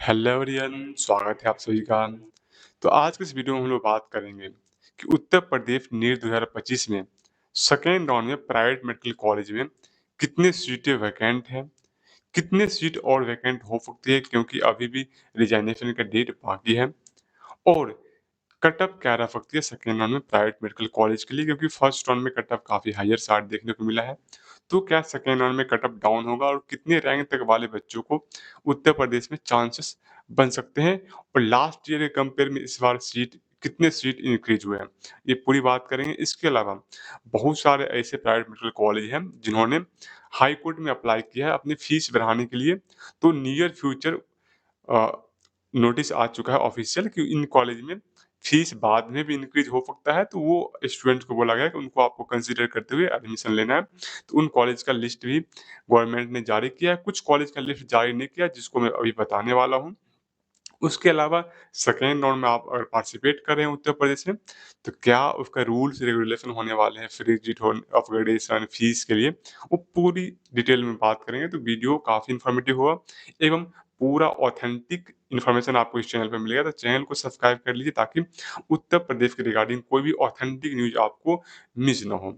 Hello everyone, स्वागत है आप सभी का। तो आज की इस वीडियो में हम लोग बात करेंगे कि उत्तर प्रदेश नीट 2025 में सेकेंड राउंड में प्राइवेट मेडिकल कॉलेज में कितने सीटें वैकेंट हैं, कितने सीट और वैकेंट हो सकती है क्योंकि अभी भी रिजाइनेशन का डेट बाकी है, और कट ऑफ क्या रह सकती है सेकेंड राउंड में प्राइवेट मेडिकल कॉलेज के लिए क्योंकि फर्स्ट राउंड में कट ऑफ काफ़ी हायर 60 देखने को मिला है। तो क्या सेकेंड राउंड में कट ऑफ डाउन होगा और कितने रैंक तक वाले बच्चों को उत्तर प्रदेश में चांसेस बन सकते हैं, और लास्ट ईयर के कंपेयर में इस बार सीट कितने सीट इंक्रीज हुए हैं, ये पूरी बात करेंगे। इसके अलावा बहुत सारे ऐसे प्राइवेट मेडिकल कॉलेज हैं जिन्होंने हाई कोर्ट में अप्लाई किया है अपनी फीस बढ़ाने के लिए। तो नियर फ्यूचर नोटिस आ चुका है ऑफिशियल कि इन कॉलेज में फीस बाद में भी इंक्रीज हो सकता है, तो वो स्टूडेंट्स को बोला गया है कि उनको आपको कंसीडर करते हुए एडमिशन लेना है। तो उन कॉलेज का लिस्ट भी गवर्नमेंट ने जारी किया है, कुछ कॉलेज का लिस्ट जारी नहीं किया जिसको मैं अभी बताने वाला हूँ। उसके अलावा सेकेंड राउंड में आप अगर पार्टिसिपेट कर रहे हैं उत्तर प्रदेश में, तो क्या उसका रूल्स रेगुलेशन होने वाले हैं, फ्री सीट अपग्रेडेशन फीस के लिए, वो पूरी डिटेल में बात करेंगे। तो वीडियो काफ़ी इन्फॉर्मेटिव होगा एवं पूरा ऑथेंटिक इन्फॉर्मेशन आपको इस चैनल पे मिलेगा। तो चैनल को सब्सक्राइब कर लीजिए ताकि उत्तर प्रदेश के रिगार्डिंग कोई भी ऑथेंटिक न्यूज़ आपको मिस ना हो।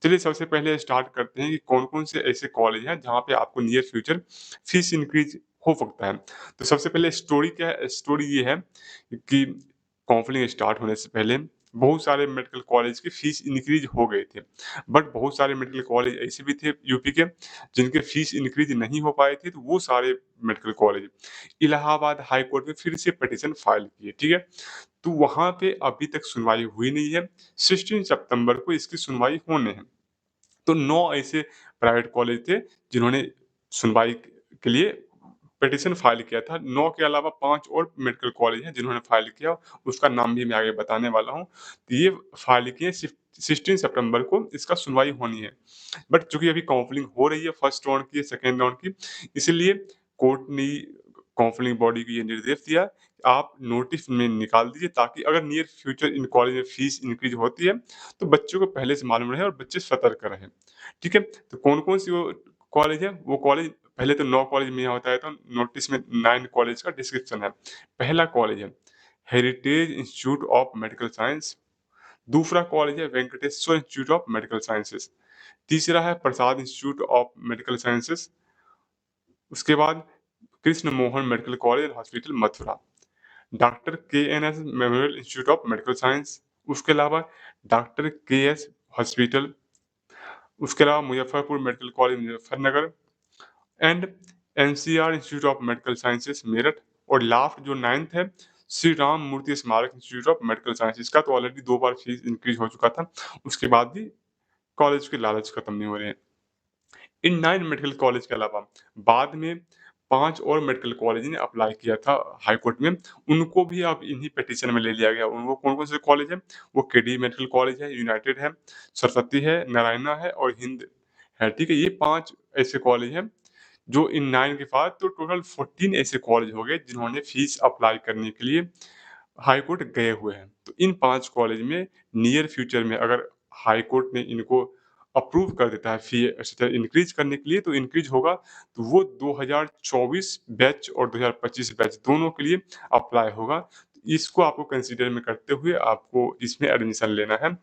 चलिए सबसे पहले स्टार्ट करते हैं कि कौन-कौन से ऐसे कॉलेज हैं जहाँ पे आपको नियर फ्यूचर फीस इंक्रीज़ हो सकता है। तो सबसे पहले स्टोरी क्या है? स्टोरी ये है कि काउंसलिंग स्टार्ट होने से पहले बहुत सारे मेडिकल कॉलेज की फीस इंक्रीज़ हो गए थे। बट बहुत सारे मेडिकल कॉलेज ऐसे भी थे यूपी के जिनके फीस इंक्रीज़ नहीं हो पाए थे, तो वो सारे medical college Allahabad high court में फिर से पिटीशन फाइल किए, ठीक है? तो वहाँ पे अभी तक सुनवाई हुई नहीं है। 16 सितंबर को इसकी सुनवाई होने है। तो 9 ऐसे प्राइवेट कॉलेज थे जिन्होंने सुनवाई के लिए पिटीशन फाइल किया था। 9 के अलावा 5 और मेडिकल कॉलेज हैं जिन्होंने फाइल किया, उसका नाम भी मैं आगे बताने वाला हूँ। तो ये फाइल किए 16 सितंबर को इसका सुनवाई होनी है। बट चूँकि अभी काउंसलिंग हो रही है फर्स्ट राउंड की, सेकंड राउंड की, इसलिए कोर्ट ने काउंसलिंग बॉडी को ये निर्देश दिया कि आप नोटिस में निकाल दीजिए ताकि अगर नियर फ्यूचर इन कॉलेज में फीस इंक्रीज़ होती है, तो बच्चों को पहले से मालूम रहे और बच्चे सतर्क रहें। ठीक है? तो कौन-कौन सी वो कॉलेज है? वो कॉलेज पहले तो 9 कॉलेज में यहाँ होता है, तो नोटिस में 9 कॉलेज का डिस्क्रिप्शन है। पहला कॉलेज है Heritage Institute of Medical Science, दूसरा कॉलेज है Venkateshwar Institute of Medical Sciences, तीसरा है Prasad Institute of Medical Sciences, उसके बाद Krishna Mohan Medical College and Hospital Mathura, doctor KNS Memorial Institute of Medical Science, उसके अलावा डॉक्टर केएस हॉस्पिटल, उसके अलावा Muzaffarpur Medical College Muzaffarnagar and NCR Institute of Medical Sciences Meerut, और लास्ट जो 9th है श्री राम मूर्ति स्मारक इंस्टीट्यूट ऑफ मेडिकल साइंस। इसका तो ऑलरेडी 2 बार फीस इंक्रीज़ हो चुका था, उसके बाद भी कॉलेज के लालच खत्म नहीं हो रहे हैं। इन 9 मेडिकल कॉलेज के अलावा बाद में 5 और मेडिकल कॉलेज ने अप्लाई किया था हाई कोर्ट में, उनको भी अब इन्हीं पिटीशन में ले लिया गया। उन वो कौन-कौन से कॉलेज हैं? वो केडी मेडिकल कॉलेज है, यूनाइटेड है, सरस्वती है, नारायणा है और हिंद है, ठीक है? ये 5 ऐसे कॉलेज हैं जो इन 9 के बाद तो टोटल 14 ऐसे कॉलेज हो गए जिन्होंने फीस अप्लाई करने के लिए हाई कोर्ट गए हुए हैं। तो इन 5 कॉलेज में नियर फ्यूचर में अगर हाई कोर्ट ने इनको अप्रूव कर देता है फी स्ट्रक्चर इंक्रीज़ करने के लिए, तो इंक्रीज़ होगा, तो वो 2024 बैच और 2025 बैच दोनों के लिए अप्लाई होगा। इसको आपको कंसीडर में करते हुए आपको इसमें एडमिशन लेना है।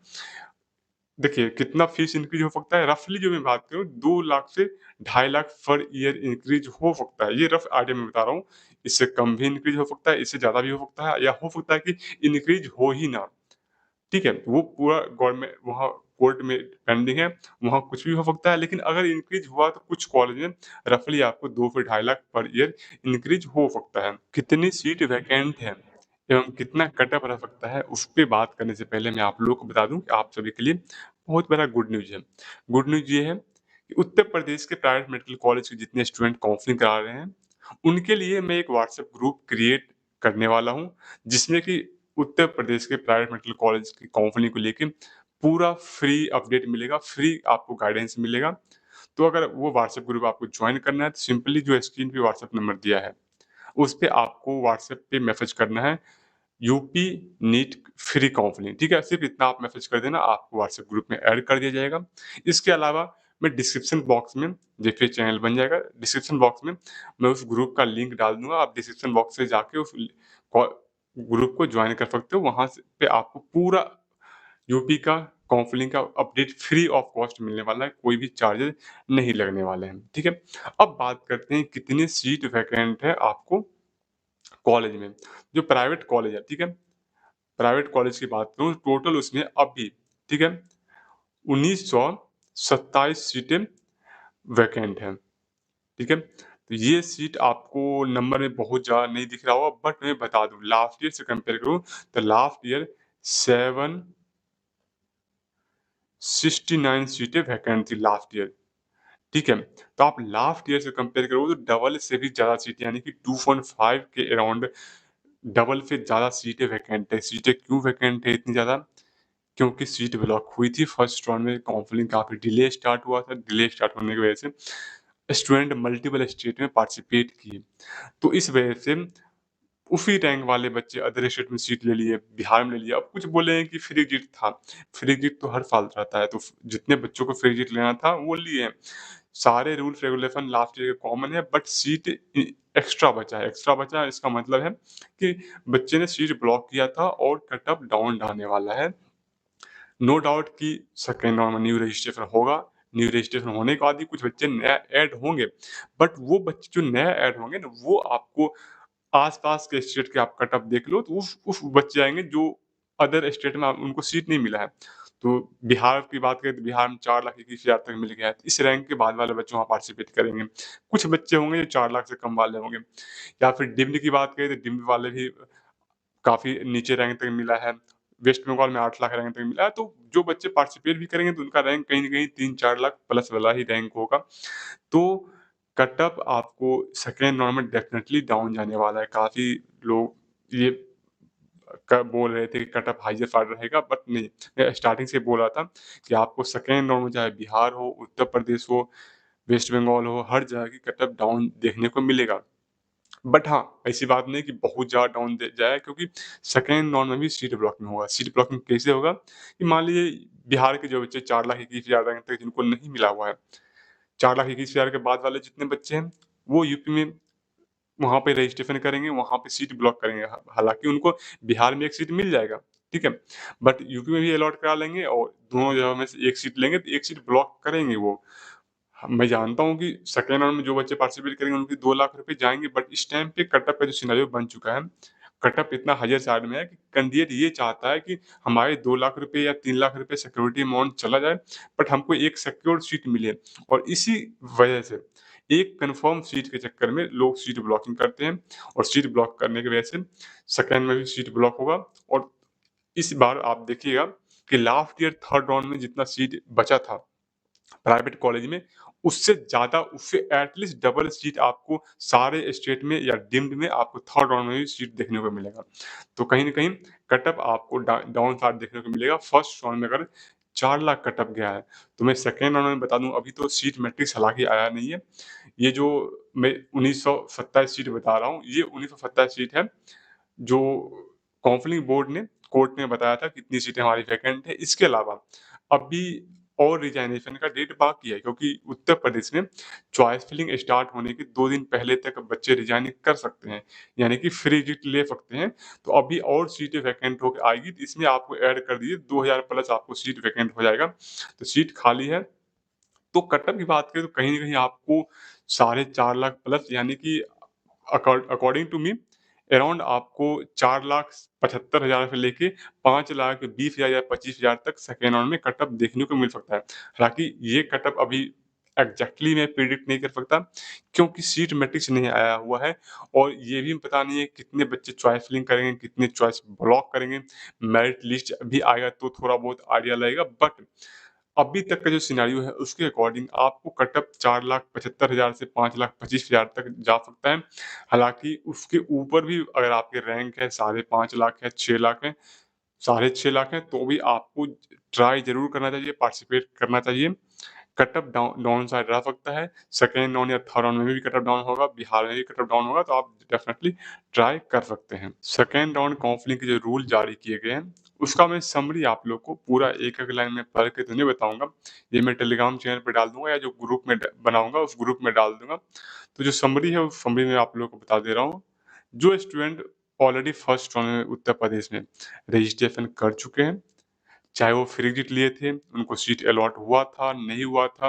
देखिए, कितना फीस इंक्रीज़ हो सकता है, रफ़ली जो मैं बात करूँ 2 लाख से ढाई लाख पर ईयर इंक्रीज़ हो सकता है। ये रफ़ आइडिया मैं बता रहा हूँ, इससे कम भी इंक्रीज़ हो सकता है, इससे ज़्यादा भी हो सकता है, या हो सकता है कि इंक्रीज़ हो ही ना। ठीक है? वो पूरा गवर्नमेंट वहाँ कोर्ट में पेंडिंग है, वहाँ कुछ भी हो सकता है, लेकिन अगर इंक्रीज़ हुआ तो कुछ कॉलेज में रफ़ली आपको 2 से ढाई लाख पर ईयर इंक्रीज़ हो सकता है। कितनी सीट वैकेंट है एवं कितना कट-ऑफ रह सकता है, उस पे बात करने से पहले मैं आप लोगों को बता दूँ कि आप सभी के लिए बहुत बड़ा गुड न्यूज़ है। गुड न्यूज़ ये है कि उत्तर प्रदेश के प्राइवेट मेडिकल कॉलेज के जितने स्टूडेंट काउंसलिंग करा रहे हैं, उनके लिए मैं एक व्हाट्सएप ग्रुप क्रिएट करने वाला हूँ, जिसमें कि उत्तर प्रदेश के प्राइवेट मेडिकल कॉलेज की काउंसलिंग को लेके पूरा फ्री अपडेट मिलेगा, फ्री आपको गाइडेंस मिलेगा। तो अगर वो व्हाट्सएप ग्रुप आपको जॉइन करना है, तो सिंपली जो स्क्रीन पे व्हाट्सएप नंबर दिया है, उस पे आपको व्हाट्सएप पे मैसेज करना है यूपी नीट फ्री काउंसलिंग, ठीक है? सिर्फ़ इतना आप मैसेज कर देना, आपको व्हाट्सएप ग्रुप में ऐड कर दिया जाएगा। इसके अलावा मैं डिस्क्रिप्शन बॉक्स में देखिए चैनल बन जाएगा, डिस्क्रिप्शन बॉक्स में मैं उस ग्रुप का लिंक डाल दूँगा, आप डिस्क्रिप्शन बॉक्स से जाके उस कॉ ग्रुप को जॉइन कर सकते हो, वहाँ से पे आपको पूरा यूपी का काउंसलिंग का अपडेट फ्री ऑफ कॉस्ट मिलने वाला है, कोई भी चार्जेज़ नहीं लगने वाले हैं, ठीक है? अब बात करते हैं कितनी सीट वैकेंट है आपको कॉलेज में। जो प्राइवेट कॉलेज है, ठीक है? प्राइवेट कॉलेज की बात करूँ टोटल उसमें अभी, ठीक है? 1927 सीटें वैकेंट हैं, ठीक है? तो ये सीट आपको नंबर में बहुत ज़्यादा नहीं दिख रहा होगा बट मैं बता दूँ लास्ट ईयर से कंपेयर करूँ तो लास्ट ईयर 769 सीटें वैकेंट थी लास्ट ईयर, ठीक है? तो आप लास्ट ईयर से कंपेयर करोगे तो डबल से भी ज़्यादा सीटें यानी कि 2.5 के अराउंड डबल से ज़्यादा सीटें वैकेंट है। सीटें क्यों वैकेंट है इतनी ज़्यादा? क्योंकि सीट ब्लॉक हुई थी फर्स्ट राउंड में काउंसलिंग काफ़ी डिले स्टार्ट हुआ था। डिले स्टार्ट होने की वजह से स्टूडेंट मल्टीपल स्टेट में पार्टिसिपेट किए। तो इस वजह से उसी रैंक वाले बच्चे अदर स्टेट में सीट ले लिए, बिहार में ले लिया। अब कुछ बोले हैं कि फ्री सीट था। फ्री सीट तो हर साल रहता है, तो जितने बच्चों को फ्री सीट लेना था वो लिए हैं। सारे रूल्स रेगुलेशन लास्ट ईयर के कॉमन है बट सीट एक्स्ट्रा बचा है। एक्स्ट्रा बचा है इसका मतलब है कि बच्चे ने सीट ब्लॉक किया था और कट ऑफ डाउन आने वाला है। नो डाउट कि सेकंड राउंड में न्यू रजिस्ट्रेशन होगा। न्यू रजिस्ट्रेशन होने के बाद ही कुछ बच्चे नया ऐड होंगे। बट वो बच्चे जो नया ऐड होंगे ना, वो आपको आस-पास के स्टेट के आप कट ऑफ देख लो तो उस बच्चे आएँगे जो अदर स्टेट में उनको सीट नहीं मिला है। तो बिहार की बात करें तो बिहार में 4,21,000 तक मिल गया है। इस रैंक के बाद वाले बच्चे वहाँ पार्टिसिपेट करेंगे। कुछ बच्चे होंगे जो 4 लाख से कम वाले होंगे। या फिर डिम्ड की बात करें तो डिम्ड वाले भी काफ़ी नीचे रैंक तक मिला है। वेस्ट बंगाल में 8 लाख रैंक तक मिला है, तो जो बच्चे पार्टिसिपेट भी करेंगे तो उनका रैंक कहीं न कहीं 3-4 लाख प्लस वाला ही रैंक होगा। तो कट ऑफ आपको सेकंड राउंड में डेफ़िनेटली डाउन जाने वाला है। काफ़ी लोग ये बोल रहे थे कि कट ऑफ हाईएस्ट फार रहेगा बट नहीं। मैं स्टार्टिंग से बोल रहा था कि आपको सेकंड राउंड में चाहे बिहार हो, उत्तर प्रदेश हो, वेस्ट बंगाल हो, हर जगह की कट ऑफ डाउन देखने को मिलेगा। बट हाँ, ऐसी बात नहीं कि बहुत ज़्यादा डाउन दे जाए क्योंकि सेकंड राउंड में भी सीट ब्लॉकिंग होगा। सीट ब्लॉकिंग कैसे होगा कि मान लीजिए बिहार के जो बच्चे 4,21,000 रैंक तक जिनको नहीं मिला हुआ है, 4,21,000 के बाद वाले जितने बच्चे हैं, वो यूपी में वहाँ पे रजिस्ट्रेशन करेंगे, वहाँ पे सीट ब्लॉक करेंगे। हालाँकि उनको बिहार में 1 सीट मिल जाएगा, ठीक है? बट यूपी में भी अलॉट करा लेंगे और दोनों जगह में से 1 सीट लेंगे तो 1 सीट ब्लॉक करेंगे वो। मैं जानता हूँ कि सेकंड राउंड में जो बच्चे पार्टिसिपेट करेंगे उनके 2 लाख रुपए जाएँगे बट इस टाइम पे कट ऑफ का जो सिनेरियो बन चुका है, कट ऑफ इतना हायर साइड में है कि कैंडिडेट ये चाहता है कि हमारे 2 लाख रुपए या 3 लाख रुपए सिक्योरिटी अमाउंट चला जाए, बट हमको एक सिक्योर सीट मिले और इसी वजह से एक कन्फर्म सीट के चक्कर में लोग सीट ब्लॉकिंग करते हैं और सीट ब्लॉक करने की वजह से सेकंड में भी सीट ब्लॉक होगा और इस बार आप देखिएगा कि लास्ट ईयर थर्ड राउंड में जितना सीट बचा था प्राइवेट कॉलेज में, उससे ज़्यादा उससे एटलीस्ट डबल सीट आपको सारे स्टेट में या डीम्ड में आपको थर्ड राउंड में भी सीट देखने को मिलेगा। तो कहीं न कहीं कट ऑफ आपको डाउन साइड देखने को मिलेगा फर्स्ट राउंड में अगर 4 लाख कट ऑफ गया है, तो मैं सेकंड राउंड में बता दूँ अभी तो सीट मैट्रिक्स हालाँकि आया नहीं है। ये जो मैं 1927 सीट बता रहा हूँ, ये 1927 सीट है जो काउंसलिंग बोर्ड ने कोर्ट ने बताया था कितनी सीटें हमारी वैकेंट है। इसके अलावा अभी और रिज़ाइनेशन का डेट बाकी है क्योंकि उत्तर प्रदेश में चॉइस फिलिंग स्टार्ट होने के 2 दिन पहले तक बच्चे रिज़ाइन कर सकते हैं, यानी कि फ्री सीट ले सकते हैं। तो अभी और सीटें वैकेंट होके आएगी तो इसमें आपको ऐड कर दीजिए 2000 प्लस आपको सीट वैकेंट हो जाएगा। तो सीट खाली है, तो कट ऑफ की बात करें तो कहीं न कहीं आपको साढ़े 4 लाख प्लस यानी कि अकॉर्डिंग टू मी अराउंड आपको 4,75,000 से लेके 5,20,000 या 25,000 तक सेकंड राउंड में कट ऑफ देखने को मिल सकता है। हालाँकि ये कट ऑफ अभी एग्ज़ैक्टली मैं प्रेडिक्ट नहीं कर सकता क्योंकि सीट मैट्रिक्स नहीं आया हुआ है और ये भी पता नहीं है कितने बच्चे चॉइस फिलिंग करेंगे, कितने चॉइस ब्लॉक करेंगे। मेरिट लिस्ट अभी आएगा तो थोड़ा बहुत आइडिया लगेगा बट अभी तक का जो सिनेरियो है उसके अकॉर्डिंग आपको कट ऑफ 4,75,000 से 5,25,000 तक जा सकता है। हालाँकि उसके ऊपर भी अगर आपके रैंक है साढ़े 5 लाख है, 6 लाख है, साढ़े 6 लाख है तो भी आपको ट्राई ज़रूर करना चाहिए, पार्टिसिपेट करना चाहिए। कट ऑफ डाउन साइड रह सकता है। सेकंड राउंड या थर्ड राउंड में भी कट ऑफ डाउन होगा, बिहार में भी कट ऑफ डाउन होगा, तो आप डेफिनिटली ट्राई कर सकते हैं। सेकंड राउंड काउंसलिंग के जो रूल जारी किए गए हैं, उसका मैं समरी आप लोग को पूरा एक-एक लाइन में पढ़ के तो नहीं बताऊँगा। ये मैं टेलीग्राम चैनल पे डाल दूँगा या जो ग्रुप में बनाऊँगा उस ग्रुप में डाल दूँगा। तो जो समरी है उस समरी में आप लोगों को बता दे रहा हूँ। जो स्टूडेंट ऑलरेडी फर्स्ट राउंड में उत्तर प्रदेश में रजिस्ट्रेशन कर चुके हैं, चाहे वो फ्री सीट लिए थे, उनको सीट अलॉट हुआ था, नहीं हुआ था,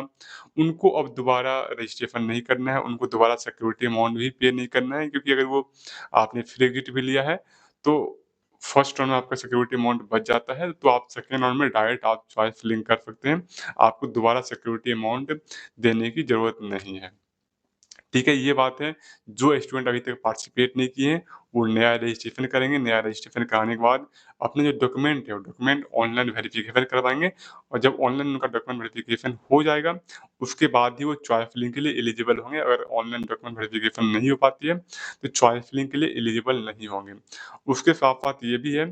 उनको अब दोबारा रजिस्ट्रेशन नहीं करना है, उनको दोबारा सिक्योरिटी अमाउंट भी पे नहीं करना है, क्योंकि अगर वो आपने फ्री सीट भी लिया है, तो फर्स्ट राउंड में आपका सिक्योरिटी अमाउंट बच जाता है, तो आप सेकंड राउंड में डायरेक्ट आप चॉइस फिलिंग कर सकते हैं। आपको दोबारा सिक्योरिटी अमाउंट देने की ज़रूरत नहीं है। ठीक है, ये बात है। जो स्टूडेंट अभी तक पार्टिसिपेट नहीं किए हैं, वो नया रजिस्ट्रेशन करेंगे। नया रजिस्ट्रेशन कराने के बाद अपने जो डॉक्यूमेंट है, वो डॉक्यूमेंट ऑनलाइन वेरिफ़िकेशन करवाएँगे और जब ऑनलाइन उनका डॉक्यूमेंट वेरिफ़िकेशन हो जाएगा, उसके बाद ही वो चॉइस फिलिंग के लिए एलिजिबल होंगे। अगर ऑनलाइन डॉक्यूमेंट वेरिफ़िकेशन नहीं हो पाती है, तो चॉइस फिलिंग के लिए एलिजिबल नहीं होंगे। उसके साथ-साथ ये भी है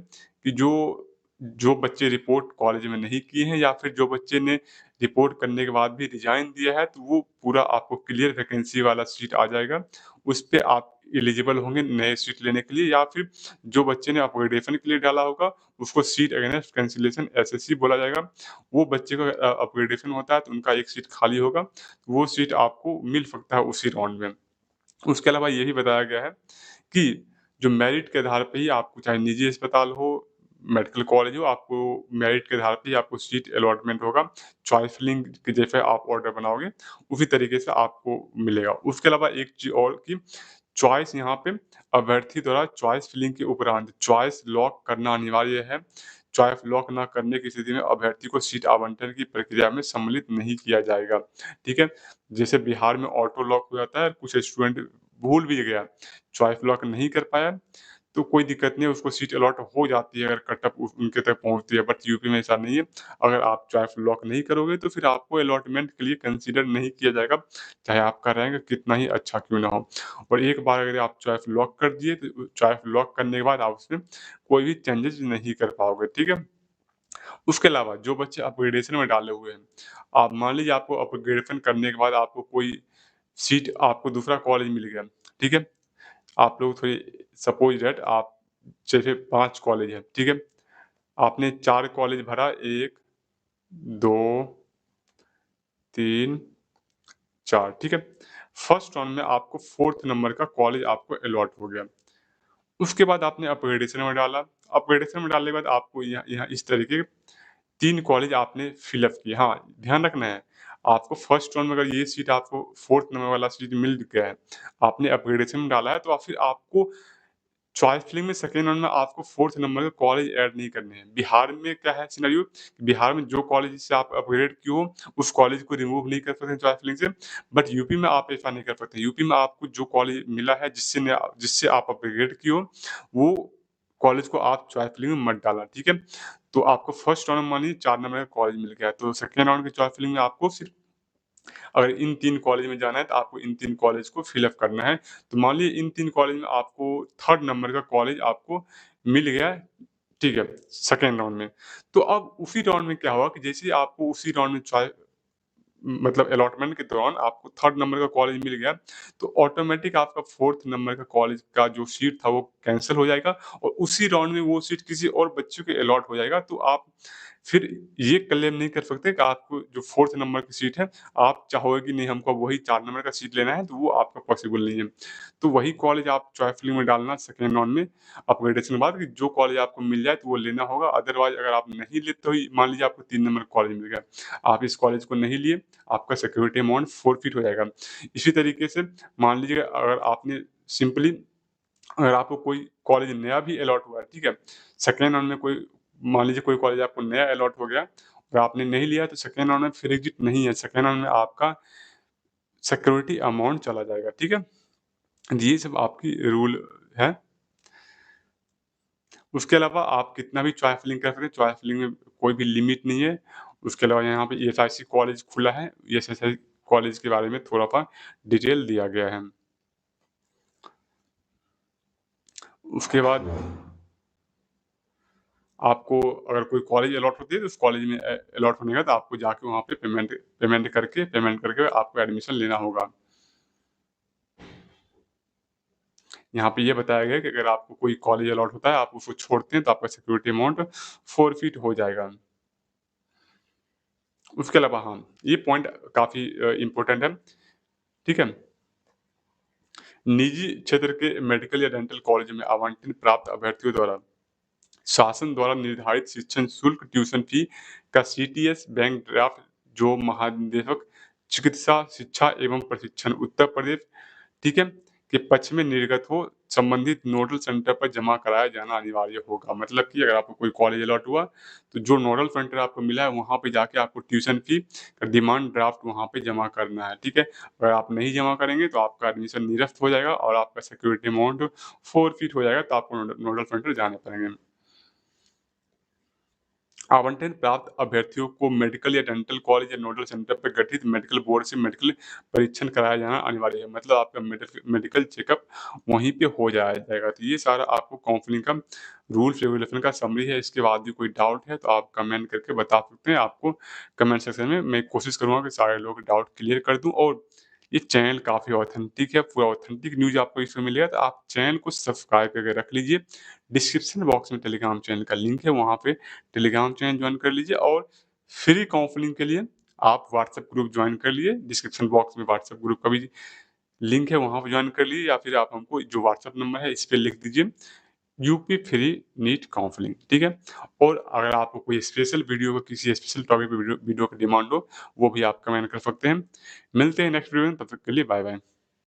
कि जो जो बच्चे रिपोर्ट कॉलेज में नहीं किए हैं या फिर जो बच्चे ने रिपोर्ट करने के बाद भी रिज़ाइन दिया है, तो वो पूरा आपको क्लियर वैकेंसी वाला सीट आ जाएगा। उस पे आप एलिजिबल होंगे नए सीट लेने के लिए या फिर जो बच्चे ने अपग्रेडेशन के लिए डाला होगा, उसको सीट अगेंस्ट कैंसलेशन एसएससी बोला जाएगा। वो बच्चे का अपग्रेडेशन होता है, तो उनका एक सीट खाली होगा, वो सीट आपको मिल सकता है उसी राउंड में। उसके अलावा ये भी बताया गया है कि जो मेरिट के आधार पे ही आपको चाहे निजी अस्पताल हो, मेडिकल कॉलेज हो, आपको मेरिट के आधार पे ही आपको सीट अलॉटमेंट होगा। चॉइस फिलिंग के जैसे आप ऑर्डर बनाओगे, उसी तरीके से आपको मिलेगा। उसके अलावा एक चीज़ और कि चॉइस यहाँ पे अभ्यर्थी द्वारा चॉइस फिलिंग के उपरांत चॉइस लॉक करना अनिवार्य है। चॉइस लॉक ना करने की स्थिति में अभ्यर्थी को सीट आवंटन की प्रक्रिया में सम्मिलित नहीं किया जाएगा। ठीक है? जैसे बिहार में ऑटो लॉक हो जाता है, कुछ स्टूडेंट भूल भी गया, चॉइस लॉक नहीं कर पाया, तो कोई दिक्कत नहीं है, उसको सीट अलॉट हो जाती है अगर कट ऑफ उनके तक पहुँचती है, बट यूपी में ऐसा नहीं है। अगर आप चॉइस लॉक नहीं करोगे, तो फिर आपको अलॉटमेंट के लिए कंसीडर नहीं किया जाएगा, चाहे आपका रैंक कितना ही अच्छा क्यों ना हो। और एक बार अगर आप चॉइस लॉक कर दिए, तो चॉइस लॉक करने के बाद आप उसमें कोई भी चेंजेज़ नहीं कर पाओगे, ठीक है? उसके अलावा जो बच्चे अपग्रेडेशन में डाले हुए हैं, आप मान लीजिए आपको अपग्रेडेशन करने के बाद आपको कोई सीट आपको दूसरा कॉलेज मिल गया, ठीक है? आप लोग थोड़ी सपोज़ दैट आप जैसे 5 कॉलेज हैं, ठीक है? आपने 4 कॉलेज भरा 1, 2, 3, 4 ठीक है? फर्स्ट राउंड में आपको 4th नंबर का कॉलेज आपको अलॉट हो गया। उसके बाद आपने अपग्रेडेशन में डाला, अपग्रेडेशन में डालने के बाद आपको यहाँ यहाँ इस तरीके 3 कॉलेज आपने फिल अप किए। हाँ, ध्यान रखना है, आपको फर्स्ट राउंड में अगर ये सीट आपको 4th नंबर वाला सीट मिल गया है, आपने अपग्रेडेशन में डाला है, तो आप फिर आपको चॉइस फिलिंग में सेकंड राउंड में आपको 4th नंबर का कॉलेज ऐड नहीं करने हैं। बिहार में क्या है सिनेरियो, बिहार में जो कॉलेज से आप अपग्रेड किए हो, उस कॉलेज को रिमूव नहीं कर सकते चॉइस फिलिंग से। बट यूपी में आप ऐसा नहीं कर सकते। यूपी में आपको जो कॉलेज मिला है जिससे आप अपग्रेड किए हो, वो कॉलेज को आप चॉइस फिलिंग में मत डालना, ठीक है? तो आपको फर्स्ट राउंड में मानिए 4 नंबर का कॉलेज मिल गया है, तो सेकंड राउंड की चॉइस फिलिंग में आपको सिर्फ अगर इन 3 कॉलेज में जाना है, तो आपको इन 3 कॉलेज को फिल अप करना है। तो मान लीजिए इन 3 कॉलेज में आपको 3rd नंबर का कॉलेज आपको मिल गया, ठीक है, सेकंड राउंड में। तो अब उसी राउंड में क्या हुआ कि जैसे ही आपको उसी राउंड में मतलब अलॉटमेंट के दौरान आपको 3rd नंबर का कॉलेज मिल गया, तो ऑटोमैटिक आपका 4th नंबर का कॉलेज का जो सीट था वो कैंसल हो जाएगा और उसी राउंड में वो सीट किसी और बच्चे को अलॉट हो जाएगा। तो आप फिर ये क्लेम नहीं कर सकते कि आपको जो 4th नंबर की सीट है, आप चाहोगे कि नहीं हमको वही 4 नंबर का सीट लेना है, तो वो आपका पॉसिबल नहीं है। तो वही कॉलेज आप चॉइस फिलिंग में डालना सेकंड राउंड में अपग्रेडेशन के बाद कि जो कॉलेज आपको मिल जाए तो वो लेना होगा। अदरवाइज़ अगर आप नहीं लेते हो, मान लीजिए आपको 3 नंबर का कॉलेज मिल गया, आप इस कॉलेज को नहीं लिए, आपका सिक्योरिटी अमाउंट फ़ोरफिट हो जाएगा। इसी तरीके से मान लीजिए अगर आपने सिंपली अगर आपको कोई कॉलेज नया भी अलॉट हुआ है, ठीक है? सेकंड राउंड में कोई मान लीजिए कोई कॉलेज आपको नया अलॉट हो गया और आपने नहीं लिया, तो सेकंड राउंड में फिर एग्ज़िट नहीं है, सेकंड राउंड में आपका सिक्योरिटी अमाउंट चला जाएगा, ठीक है? ये सब आपकी रूल है। उसके अलावा आप कितना भी चॉइस फिलिंग कर सकते हैं, चॉइस फिलिंग में कोई भी लिमिट नहीं है। उसके अलावा यहाँ पे ईएसआईसी कॉलेज खुला है, ईएसआईसी कॉलेज के बारे में थोड़ा-सा डिटेल दिया गया है। उसके बाद आपको अगर कोई कॉलेज अलॉट होती है तो उस कॉलेज में अलॉट होने के बाद आपको जाके वहाँ पे पेमेंट करके आपको एडमिशन लेना होगा। यहाँ पे ये बताया गया है कि अगर आपको कोई कॉलेज अलॉट होता है, आप उसको छोड़ते हैं तो आपका सिक्योरिटी अमाउंट फ़ॉरफ़ीट हो जाएगा। उसके अलावा हाँ, ये पॉइंट काफ़ी इम्पोर्टेंट है, ठीक है? निजी क्षेत्र के मेडिकल या डेंटल कॉलेज में आवंटन प्राप्त अभ्यर्थियों द्वारा शासन द्वारा निर्धारित शिक्षण शुल्क ट्यूशन फी का सीटीएस बैंक ड्राफ्ट जो महानिदेशक चिकित्सा शिक्षा एवं प्रशिक्षण उत्तर प्रदेश, ठीक है, के पक्ष में निर्गत हो संबंधित नोडल सेंटर पर जमा कराया जाना अनिवार्य होगा। मतलब कि अगर आपको कोई कॉलेज अलॉट हुआ, तो जो नोडल सेंटर आपको मिला है वहाँ पे जाके आपको ट्यूशन फी का डिमांड ड्राफ्ट वहाँ पे जमा करना है, ठीक है। अगर आप नहीं जमा करेंगे तो आपका एडमिशन निरस्त हो जाएगा और आपका सिक्योरिटी अमाउंट फ़ॉरफ़ीट हो जाएगा, तो आपको नोडल सेंटर जाने पड़ेंगे। आवंटन प्राप्त अभ्यर्थियों को मेडिकल या डेंटल कॉलेज या नोडल सेंटर पर गठित मेडिकल बोर्ड से मेडिकल परीक्षण कराया जाना अनिवार्य है। मतलब आपका मेडिकल चेकअप वहीं पे हो जाया जाएगा। तो ये सारा आपको काउंसलिंग का रूल्स रेगुलेशन का समरी है। इसके बाद भी कोई डाउट है तो आप कमेंट करके बता सकते हैं। आपको कमेंट सेक्शन में मैं कोशिश करूँगा कि सारे लोग डाउट क्लियर कर दूँ, और ये चैनल काफ़ी ऑथेंटिक है, पूरा ऑथेंटिक न्यूज़ आपको इसमें मिलेगा, तो आप चैनल को सब्सक्राइब करके रख लीजिए। डिस्क्रिप्शन बॉक्स में टेलीग्राम चैनल का लिंक है, वहाँ पे टेलीग्राम चैनल जॉइन कर लीजिए, और फ्री काउंसलिंग के लिए आप व्हाट्सएप ग्रुप जॉइन कर लिए। डिस्क्रिप्शन बॉक्स में व्हाट्सएप ग्रुप का भी लिंक है, वहाँ पे जॉइन कर लीजिए, या फिर आप हमको जो व्हाट्सएप नंबर है इस पे लिख दीजिए यूपी फ्री नीट काउंसलिंग, ठीक है? और अगर आपको कोई स्पेशल वीडियो को किसी स्पेशल टॉपिक पे वीडियो वीडियो की डिमांड हो, वो भी आप कमेंट कर सकते हैं। मिलते हैं नेक्स्ट वीडियो में, तब तक के लिए बाय बाय।